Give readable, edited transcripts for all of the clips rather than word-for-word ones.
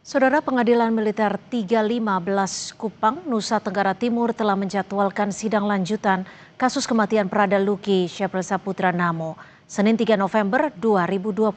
Saudara, Pengadilan Militer 315 Kupang, Nusa Tenggara Timur telah menjadwalkan sidang lanjutan kasus kematian Prada Luki Shepril Saputra Namo, Senin 3 November 2025.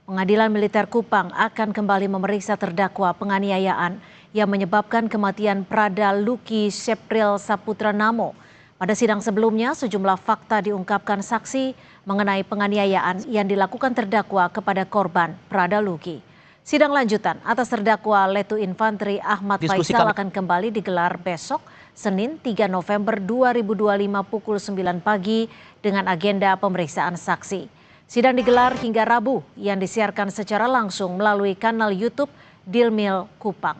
Pengadilan Militer Kupang akan kembali memeriksa terdakwa penganiayaan yang menyebabkan kematian Prada Luki Shepril Saputra Namo. Pada sidang sebelumnya, sejumlah fakta diungkapkan saksi mengenai penganiayaan yang dilakukan terdakwa kepada korban Prada Luki. Sidang lanjutan atas terdakwa Letu Infantri Ahmad Faisal akan kembali digelar besok, Senin 3 November 2025 pukul 9 pagi dengan agenda pemeriksaan saksi. Sidang digelar hingga Rabu yang disiarkan secara langsung melalui kanal YouTube Dilmil Kupang.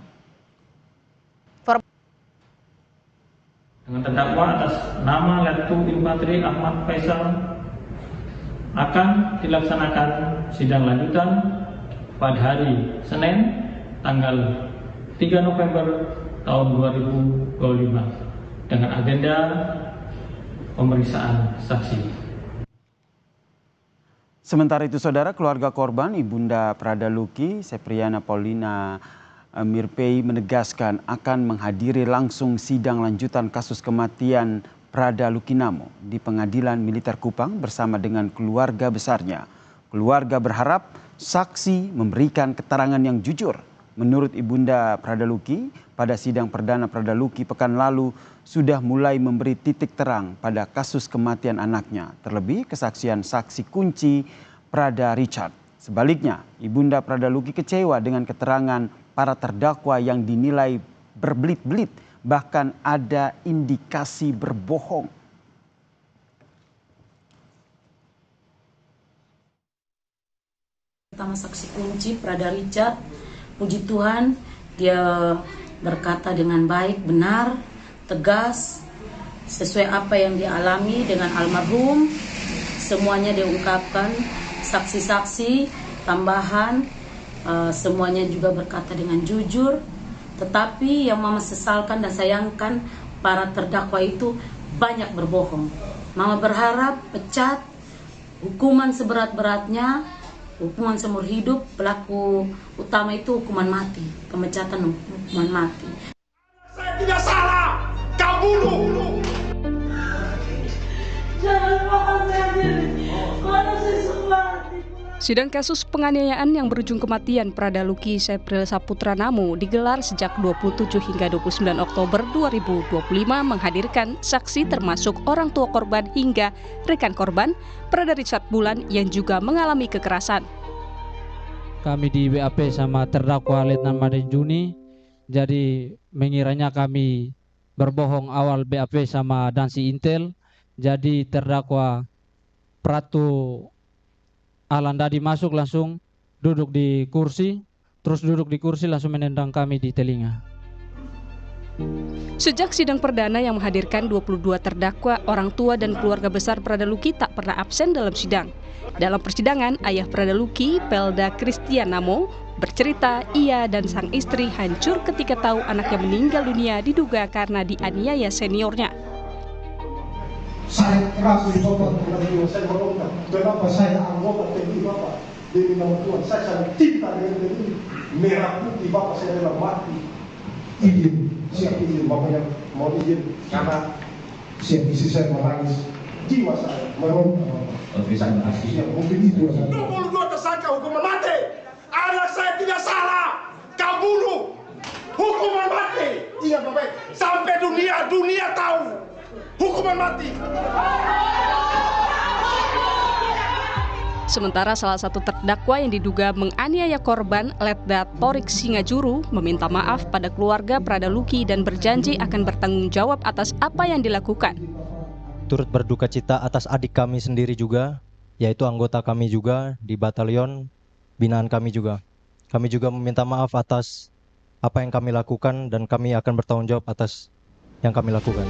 Dengan terdakwa atas nama Letu Infantri Ahmad Faisal akan dilaksanakan sidang lanjutan pada hari Senin tanggal 3 November tahun 2025 dengan agenda pemeriksaan saksi. Sementara itu, saudara, keluarga korban Ibunda Prada Luki, Sepriana Paulina Mirpei menegaskan akan menghadiri langsung sidang lanjutan kasus kematian Prada Luki Namo di Pengadilan Militer Kupang bersama dengan keluarga besarnya. Keluarga berharap saksi memberikan keterangan yang jujur. Menurut Ibunda Prada Luki, pada sidang perdana Prada Luki pekan lalu sudah mulai memberi titik terang pada kasus kematian anaknya, terlebih kesaksian saksi kunci Prada Richard. Sebaliknya, Ibunda Prada Luki kecewa dengan keterangan para terdakwa yang dinilai berbelit-belit, bahkan ada indikasi berbohong. Pertama, saksi kunci Prada Richard, puji Tuhan dia berkata dengan baik, benar, tegas, sesuai apa yang dialami dengan almarhum. Semuanya diungkapkan, saksi-saksi tambahan, semuanya juga berkata dengan jujur. Tetapi yang Mama sesalkan dan sayangkan, para terdakwa itu banyak berbohong. Mama berharap pecat, hukuman seberat-beratnya, hukuman seumur hidup, pelaku utama itu hukuman mati, pemecatan hukuman mati. Saya tidak salah, kau bunuh. Sidang kasus penganiayaan yang berujung kematian Prada Luki Shepril Saputra Namo digelar sejak 27 hingga 29 Oktober 2025 menghadirkan saksi termasuk orang tua korban hingga rekan korban Prada Richard Bulan yang juga mengalami kekerasan. Kami di BAP sama terdakwa Letnan Maden Juni, jadi mengiranya kami berbohong awal BAP sama Dansi Intel, jadi terdakwa Pratu Alandadi masuk langsung duduk di kursi, terus duduk di kursi langsung menendang kami di telinga. Sejak sidang perdana yang menghadirkan 22 terdakwa, orang tua dan keluarga besar Prada Luki tak pernah absen dalam sidang. Dalam persidangan, ayah Prada Luki, Pelda Christian Namo, bercerita ia dan sang istri hancur ketika tahu anaknya meninggal dunia diduga karena dianiaya seniornya. Saya keras di Bapak, saya berontak. Kenapa saya anggota TNI Bapak? Demi nama Tuhan, saya sangat cinta dengan TNI. Merah putih Bapak, saya adalah mati. Izin, siap izin. Bapak yang mau izin, karena siap isi saya menangis. Jiwa saya merontak. Bisa kasih, mungkin itu. 22 tersangka hukuman mati. Anak saya tidak salah, kau bunuh. Hukuman mati. Ingat Bapak, sampai dunia tahu. Hukuman mati. Sementara salah satu terdakwa yang diduga menganiaya korban, Letda Torik Singajuru, meminta maaf pada keluarga Prada Luki dan berjanji akan bertanggung jawab atas apa yang dilakukan. Turut berduka cita atas adik kami sendiri juga, yaitu anggota kami juga di batalion binaan kami juga. Kami juga meminta maaf atas apa yang kami lakukan dan kami akan bertanggung jawab atas yang kami lakukan.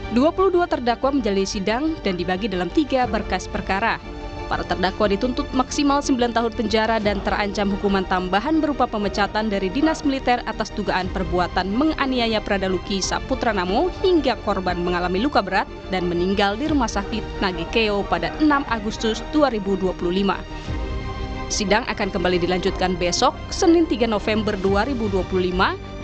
22 terdakwa menjalani sidang dan dibagi dalam 3 berkas perkara. Para terdakwa dituntut maksimal 9 tahun penjara dan terancam hukuman tambahan berupa pemecatan dari dinas militer atas dugaan perbuatan menganiaya Prada Luki Saputra Namo hingga korban mengalami luka berat dan meninggal di Rumah Sakit Nagekeo pada 6 Agustus 2025. Sidang akan kembali dilanjutkan besok, Senin 3 November 2025,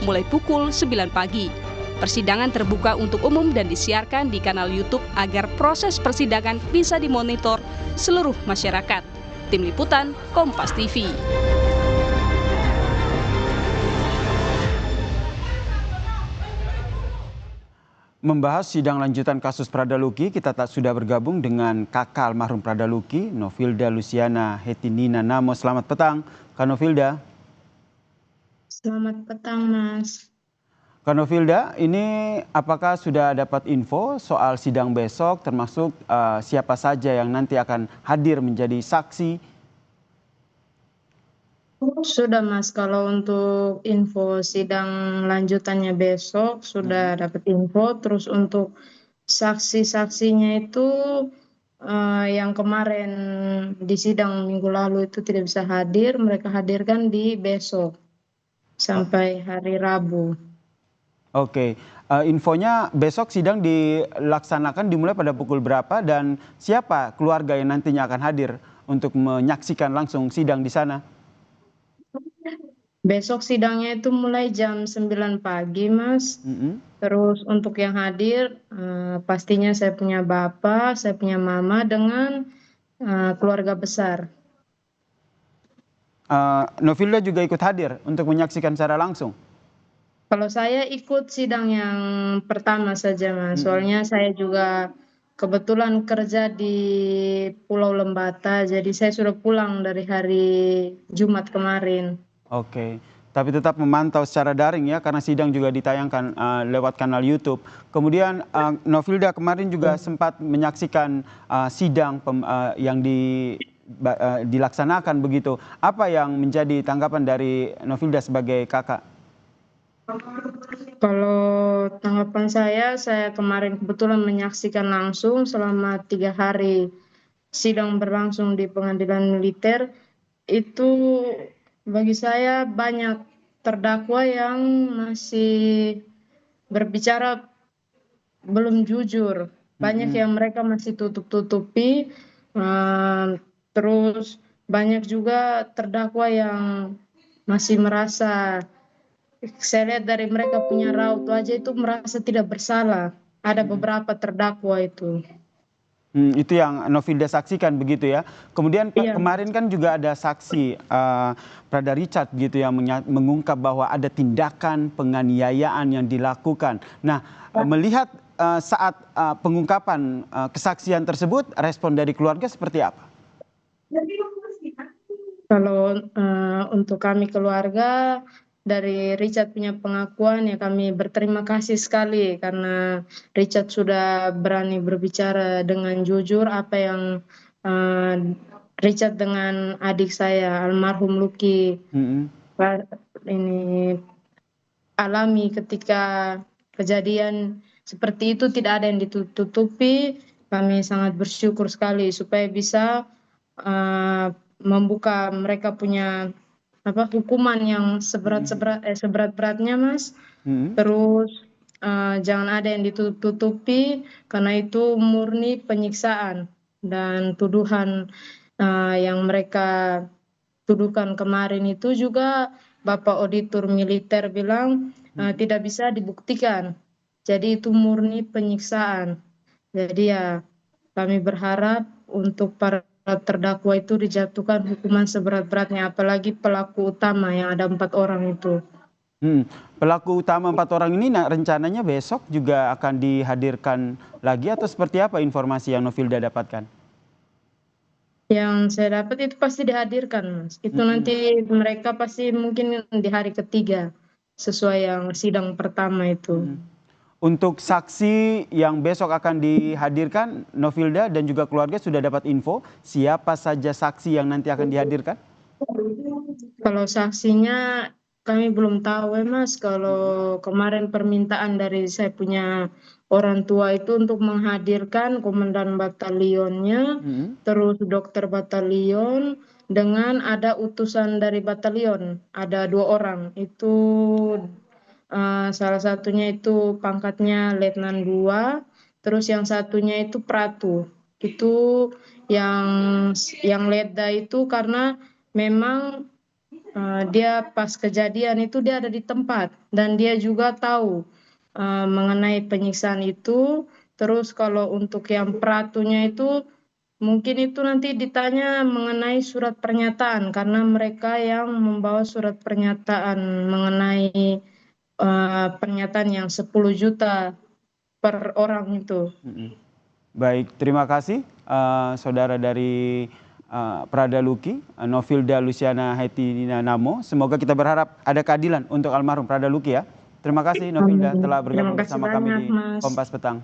mulai pukul 9 pagi. Persidangan terbuka untuk umum dan disiarkan di kanal YouTube agar proses persidangan bisa dimonitor seluruh masyarakat. Tim Liputan, Kompas TV. Membahas sidang lanjutan kasus Pradaluki, kita sudah bergabung dengan kakak almarhum Pradaluki, Novilda Luciana Hetinina Namo. Selamat petang, Kak Novilda. Selamat petang, Mas. Kak Novilda, ini apakah sudah dapat info soal sidang besok, termasuk siapa saja yang nanti akan hadir menjadi saksi? Sudah, Mas. Kalau untuk info sidang lanjutannya besok sudah dapat info. Terus untuk saksi-saksinya itu yang kemarin di sidang minggu lalu itu tidak bisa hadir, mereka hadirkan di besok sampai hari Rabu. Oke, infonya besok sidang dilaksanakan dimulai pada pukul berapa dan siapa keluarga yang nantinya akan hadir untuk menyaksikan langsung sidang di sana? Besok sidangnya itu mulai jam 9 pagi, Mas. Terus untuk yang hadir, pastinya saya punya bapak, saya punya mama dengan keluarga besar. Novilda juga ikut hadir untuk menyaksikan secara langsung? Kalau saya ikut sidang yang pertama saja, Mas. Soalnya saya juga kebetulan kerja di Pulau Lembata, jadi saya sudah pulang dari hari Jumat kemarin. Oke, tapi tetap memantau secara daring ya, karena sidang juga ditayangkan lewat kanal YouTube. Kemudian Novilda kemarin juga sempat menyaksikan sidang yang dilaksanakan begitu. Apa yang menjadi tanggapan dari Novilda sebagai kakak? Kalau tanggapan saya kemarin kebetulan menyaksikan langsung selama 3 hari sidang berlangsung di pengadilan militer. Itu bagi saya banyak terdakwa yang masih berbicara belum jujur. Banyak yang mereka masih tutup-tutupi. Terus banyak juga terdakwa yang masih merasa, saya lihat dari mereka punya raut wajah itu merasa tidak bersalah. Ada beberapa terdakwa itu. Itu yang Novilda saksikan begitu ya. Kemudian kemarin kan juga ada saksi Prada Richard gitu yang mengungkap bahwa ada tindakan penganiayaan yang dilakukan. Nah, melihat saat pengungkapan kesaksian tersebut, respon dari keluarga seperti apa? Kalau untuk kami keluarga, dari Richard punya pengakuan ya kami berterima kasih sekali karena Richard sudah berani berbicara dengan jujur apa yang Richard dengan adik saya almarhum Luki ini alami ketika kejadian seperti itu, tidak ada yang ditutupi. Kami sangat bersyukur sekali supaya bisa membuka mereka punya hukuman yang seberat-beratnya, Mas. Terus jangan ada yang ditutupi karena itu murni penyiksaan dan tuduhan yang mereka tuduhkan kemarin itu juga Bapak Auditor Militer bilang tidak bisa dibuktikan. Jadi itu murni penyiksaan. Jadi ya kami berharap untuk para terdakwa itu dijatuhkan hukuman seberat-beratnya, apalagi pelaku utama yang ada 4 orang itu. Pelaku utama 4 orang ini rencananya besok juga akan dihadirkan lagi atau seperti apa informasi yang Novilda dapatkan? Yang saya dapat itu pasti dihadirkan, Mas. Itu nanti mereka pasti mungkin di hari ketiga sesuai yang sidang pertama itu. Untuk saksi yang besok akan dihadirkan, Novilda dan juga keluarga sudah dapat info siapa saja saksi yang nanti akan dihadirkan? Kalau saksinya kami belum tahu ya, Mas. Kalau kemarin permintaan dari saya punya orang tua itu untuk menghadirkan komandan batalionnya, terus dokter batalion, dengan ada utusan dari batalion, ada 2 orang. Itu salah satunya itu pangkatnya Letnan 2, terus yang satunya itu Pratu. Itu yang Letda itu karena memang dia pas kejadian itu dia ada di tempat dan dia juga tahu mengenai penyiksaan itu. Terus kalau untuk yang Pratunya itu mungkin itu nanti ditanya mengenai surat pernyataan karena mereka yang membawa surat pernyataan mengenai pernyataan yang 10 juta per orang itu. Baik, terima kasih saudara dari Prada Luki, Novilda Luciana Hettina Namo. Semoga kita berharap ada keadilan untuk almarhum Prada Luki ya. Terima kasih Novilda telah bergabung bersama kami di Kompas Petang.